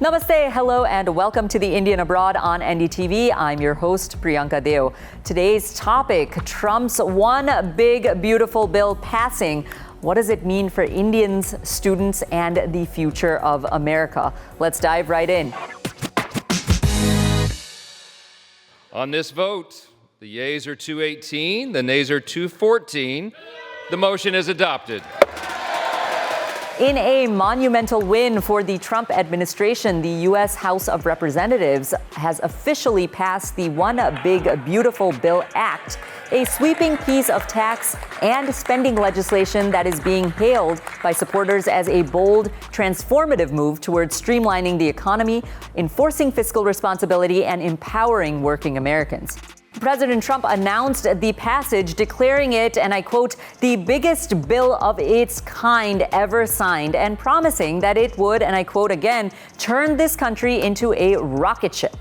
Namaste, hello, and welcome to the Indian Abroad on NDTV. I'm your host, Priyanka Deo. Today's topic, Trump's one big, beautiful bill passing. What does it mean for Indians, students, and the future of America? Let's dive right in. On this vote, the yeas are 218, the nays are 214. The motion is adopted. In a monumental win for the Trump administration, the U.S. House of Representatives has officially passed the One Big Beautiful Bill Act, a sweeping piece of tax and spending legislation that is being hailed by supporters as a bold, transformative move towards streamlining the economy, enforcing fiscal responsibility, and empowering working Americans. President Trump announced the passage, declaring it, and I quote, the biggest bill of its kind ever signed, and promising that it would, and I quote again, turn this country into a rocket ship.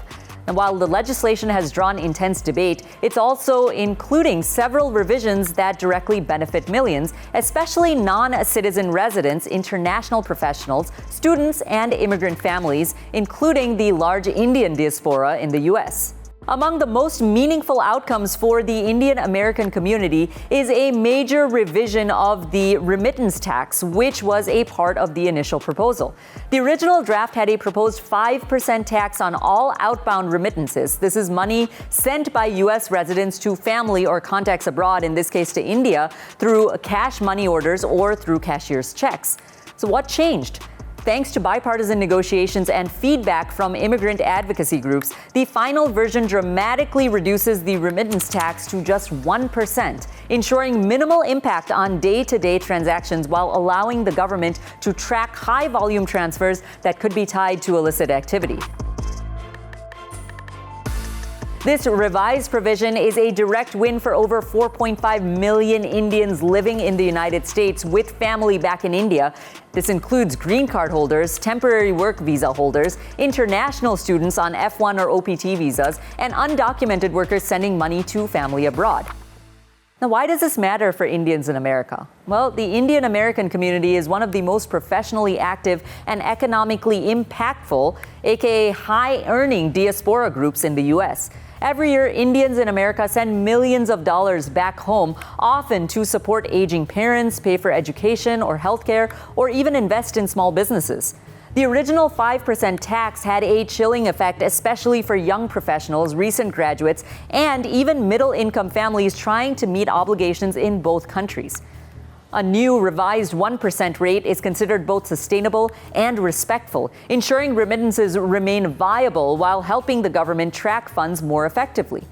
And while the legislation has drawn intense debate, it's also including several revisions that directly benefit millions, especially non-citizen residents, international professionals, students, and immigrant families, including the large Indian diaspora in the U.S. Among the most meaningful outcomes for the Indian American community is a major revision of the remittance tax, which was a part of the initial proposal. The original draft had a proposed 5% tax on all outbound remittances. This is money sent by U.S. residents to family or contacts abroad, in this case to India, through cash money orders or through cashier's checks. So what changed? Thanks to bipartisan negotiations and feedback from immigrant advocacy groups, the final version dramatically reduces the remittance tax to just 1%, ensuring minimal impact on day-to-day transactions while allowing the government to track high-volume transfers that could be tied to illicit activity. This revised provision is a direct win for over 4.5 million Indians living in the United States with family back in India. This includes green card holders, temporary work visa holders, international students on F1 or OPT visas, and undocumented workers sending money to family abroad. Now, why does this matter for Indians in America? Well, the Indian American community is one of the most professionally active and economically impactful, aka high-earning diaspora groups in the U.S. Every year, Indians in America send millions of dollars back home, often to support aging parents, pay for education or healthcare, or even invest in small businesses. The original 5% tax had a chilling effect, especially for young professionals, recent graduates, and even middle-income families trying to meet obligations in both countries. A new revised 1% rate is considered both sustainable and respectful, ensuring remittances remain viable while helping the government track funds more effectively.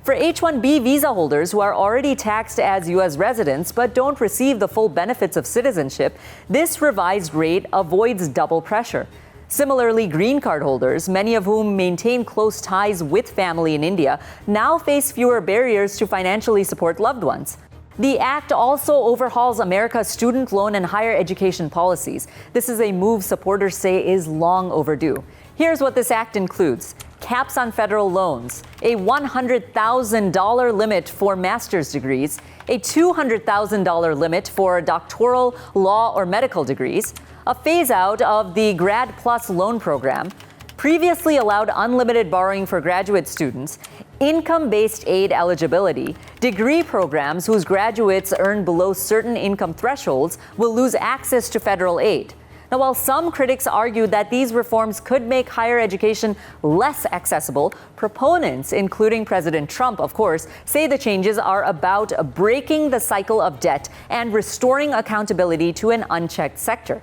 For H-1B visa holders who are already taxed as U.S. residents but don't receive the full benefits of citizenship, this revised rate avoids double pressure. Similarly, green card holders, many of whom maintain close ties with family in India, now face fewer barriers to financially support loved ones. The act also overhauls America's student loan and higher education policies. This is a move supporters say is long overdue. Here's what this act includes. Caps on federal loans, a $100,000 limit for master's degrees, a $200,000 limit for doctoral, law, or medical degrees, a phase-out of the Grad Plus loan program, previously allowed unlimited borrowing for graduate students, income-based aid eligibility, degree programs whose graduates earn below certain income thresholds will lose access to federal aid. Now, while some critics argue that these reforms could make higher education less accessible, proponents, including President Trump, of course, say the changes are about breaking the cycle of debt and restoring accountability to an unchecked sector.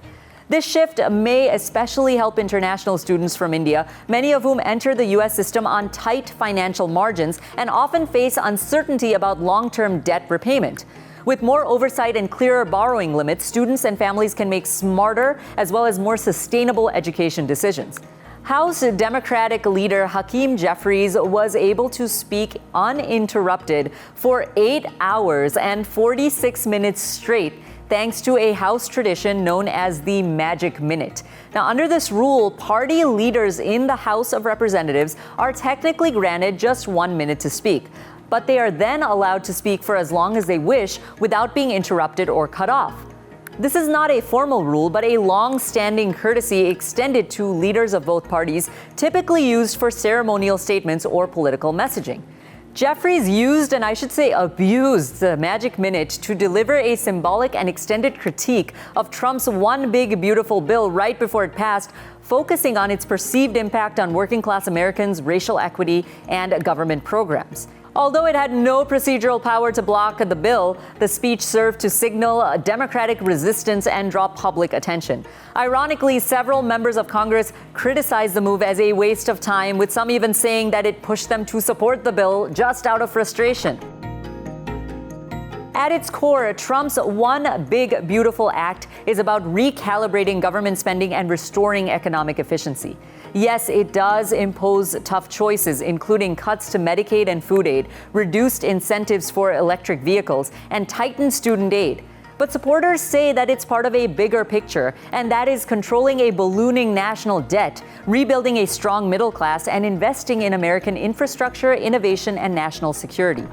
This shift may especially help international students from India, many of whom enter the U.S. system on tight financial margins and often face uncertainty about long-term debt repayment. With more oversight and clearer borrowing limits, students and families can make smarter as well as more sustainable education decisions. House Democratic leader Hakeem Jeffries was able to speak uninterrupted for 8 hours and 46 minutes straight, thanks to a House tradition known as the Magic Minute. Now, under this rule, party leaders in the House of Representatives are technically granted just 1 minute to speak, but they are then allowed to speak for as long as they wish without being interrupted or cut off. This is not a formal rule, but a long-standing courtesy extended to leaders of both parties, typically used for ceremonial statements or political messaging. Jeffries used, and I should say abused, the magic minute to deliver a symbolic and extended critique of Trump's One Big Beautiful Bill right before it passed, focusing on its perceived impact on working-class Americans, racial equity, and government programs. Although it had no procedural power to block the bill, the speech served to signal Democratic resistance and draw public attention. Ironically, several members of Congress criticized the move as a waste of time, with some even saying that it pushed them to support the bill just out of frustration. At its core, Trump's One Big Beautiful Act is about recalibrating government spending and restoring economic efficiency. Yes, it does impose tough choices, including cuts to Medicaid and food aid, reduced incentives for electric vehicles, and tightened student aid. But supporters say that it's part of a bigger picture, and that is controlling a ballooning national debt, rebuilding a strong middle class, and investing in American infrastructure, innovation, and national security.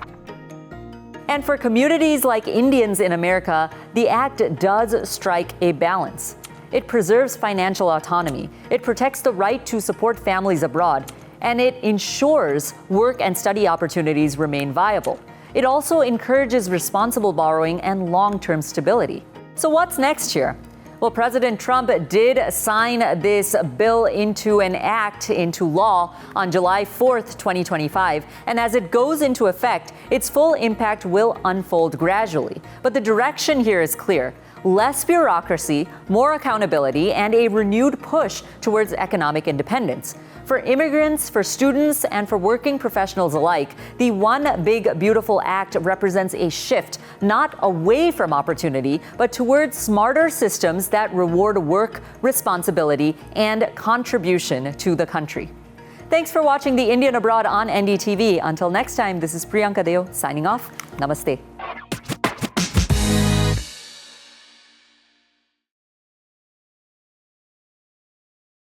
And for communities like Indians in America, the act does strike a balance. It preserves financial autonomy, it protects the right to support families abroad, and it ensures work and study opportunities remain viable. It also encourages responsible borrowing and long-term stability. So what's next here? Well, President Trump did sign this bill into law on July 4th, 2025. And as it goes into effect, its full impact will unfold gradually. But the direction here is clear. Less bureaucracy, more accountability, and a renewed push towards economic independence. For immigrants, for students, and for working professionals alike, the One Big Beautiful Act represents a shift, not away from opportunity, but towards smarter systems that reward work, responsibility, and contribution to the country. Thanks for watching The Indian Abroad on NDTV. Until next time, this is Priyanka signing off. Namaste.